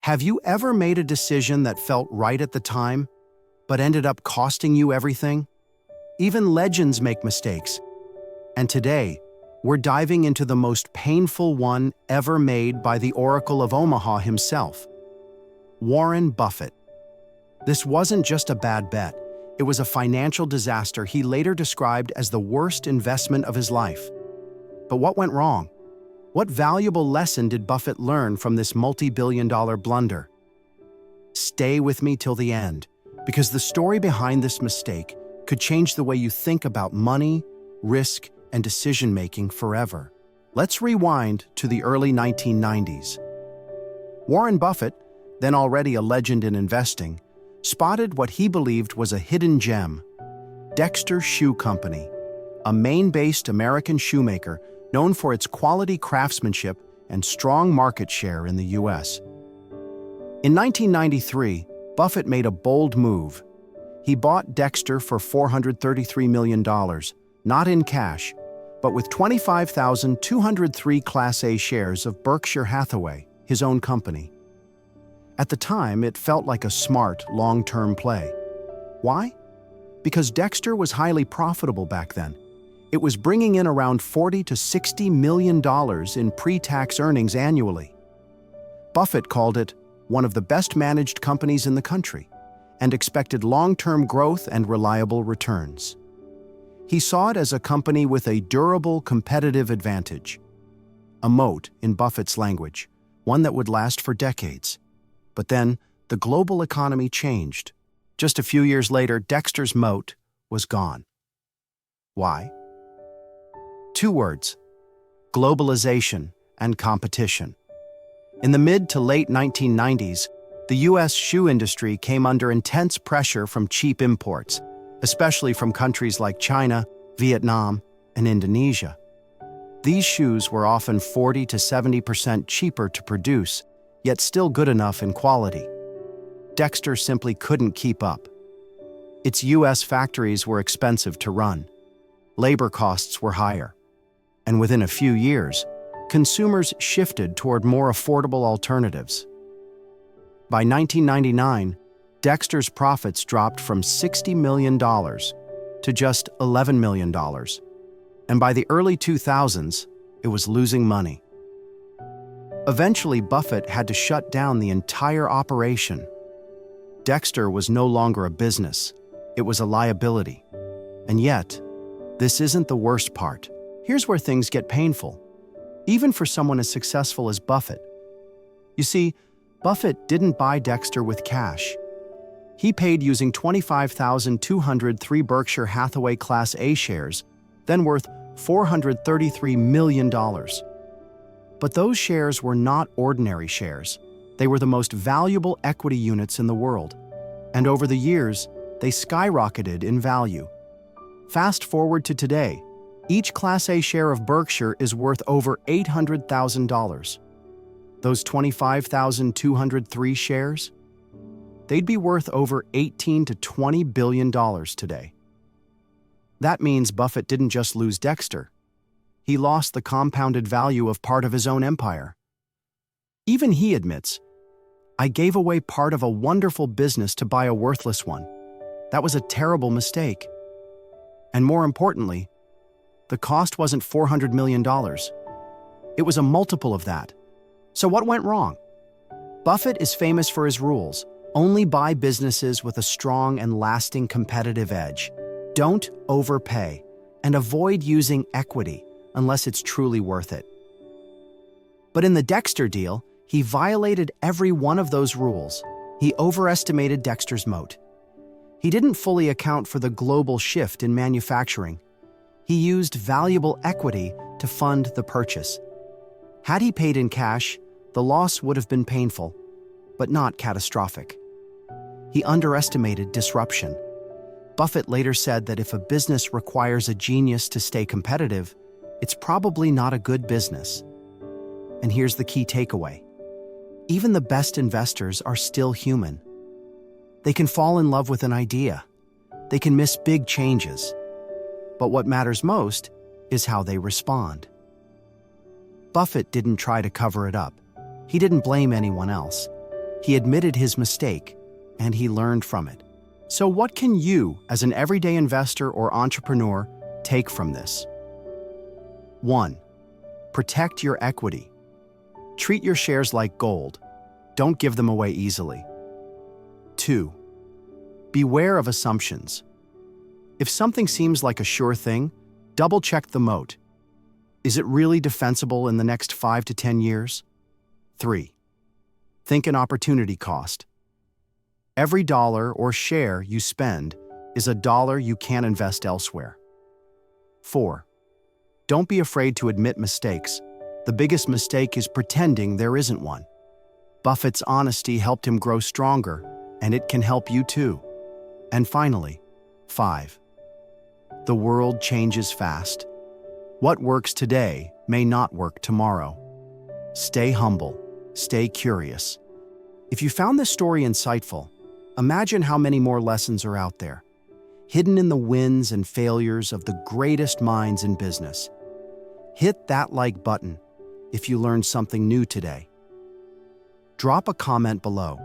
Have you ever made a decision that felt right at the time, but ended up costing you everything? Even legends make mistakes. And today, we're diving into the most painful one ever made by the Oracle of Omaha himself, Warren Buffett. This wasn't just a bad bet, it was a financial disaster he later described as the worst investment of his life. But what went wrong? What valuable lesson did Buffett learn from this multi-billion-dollar blunder? Stay with me till the end, because the story behind this mistake could change the way you think about money, risk, and decision-making forever. Let's rewind to the early 1990s. Warren Buffett, then already a legend in investing, spotted what he believed was a hidden gem, Dexter Shoe Company, a Maine-based American shoemaker known for its quality craftsmanship and strong market share in the U.S. In 1993, Buffett made a bold move. He bought Dexter for $433 million, not in cash, but with 25,203 Class A shares of Berkshire Hathaway, his own company. At the time, it felt like a smart, long-term play. Why? Because Dexter was highly profitable back then. It was bringing in around $40 to $60 million in pre-tax earnings annually. Buffett called it one of the best-managed companies in the country and expected long-term growth and reliable returns. He saw it as a company with a durable competitive advantage, a moat in Buffett's language, one that would last for decades. But then, the global economy changed. Just a few years later, Dexter's moat was gone. Why? Two words: globalization and competition. In the mid to late 1990s, the U.S. shoe industry came under intense pressure from cheap imports, especially from countries like China, Vietnam, and Indonesia. These shoes were often 40 to 70% cheaper to produce, yet still good enough in quality. Dexter simply couldn't keep up. Its U.S. factories were expensive to run. Labor costs were higher. And within a few years, consumers shifted toward more affordable alternatives. By 1999, Dexter's profits dropped from $60 million to just $11 million. And by the early 2000s, it was losing money. Eventually, Buffett had to shut down the entire operation. Dexter was no longer a business, it was a liability. And yet, this isn't the worst part. Here's where things get painful, even for someone as successful as Buffett. You see, Buffett didn't buy Dexter with cash. He paid using 25,203 Berkshire Hathaway Class A shares, then worth $433 million. But those shares were not ordinary shares. They were the most valuable equity units in the world. And over the years, they skyrocketed in value. Fast forward to today, each Class A share of Berkshire is worth over $800,000. Those 25,203 shares? They'd be worth over $18 to $20 billion today. That means Buffett didn't just lose Dexter. He lost the compounded value of part of his own empire. Even he admits, "I gave away part of a wonderful business to buy a worthless one. That was a terrible mistake." And more importantly, the cost wasn't $400 million. It was a multiple of that. So what went wrong? Buffett is famous for his rules. Only buy businesses with a strong and lasting competitive edge. Don't overpay, and avoid using equity unless it's truly worth it. But in the Dexter deal, he violated every one of those rules. He overestimated Dexter's moat. He didn't fully account for the global shift in manufacturing. He used valuable equity to fund the purchase. Had he paid in cash, the loss would have been painful, but not catastrophic. He underestimated disruption. Buffett later said that if a business requires a genius to stay competitive, it's probably not a good business. And here's the key takeaway. Even the best investors are still human. They can fall in love with an idea. They can miss big changes. But what matters most is how they respond. Buffett didn't try to cover it up. He didn't blame anyone else. He admitted his mistake, and he learned from it. So what can you, as an everyday investor or entrepreneur, take from this? 1. Protect your equity. Treat your shares like gold. Don't give them away easily. 2. Beware of assumptions. If something seems like a sure thing, double-check the moat. Is it really defensible in the next 5 to 10 years? 3. Think an opportunity cost. Every dollar or share you spend is a dollar you can't invest elsewhere. 4. Don't be afraid to admit mistakes. The biggest mistake is pretending there isn't one. Buffett's honesty helped him grow stronger, and it can help you too. And finally, 5. The world changes fast. What works today may not work tomorrow. Stay humble, stay curious. If you found this story insightful, imagine how many more lessons are out there, hidden in the wins and failures of the greatest minds in business. Hit that like button if you learned something new today. Drop a comment below.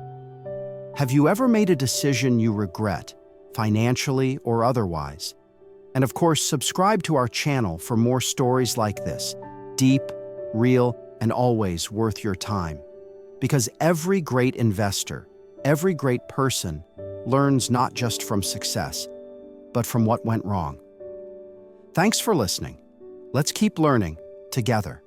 Have you ever made a decision you regret, financially or otherwise? And of course, subscribe to our channel for more stories like this, deep, real, and always worth your time. Because every great investor, every great person learns not just from success, but from what went wrong. Thanks for listening. Let's keep learning together.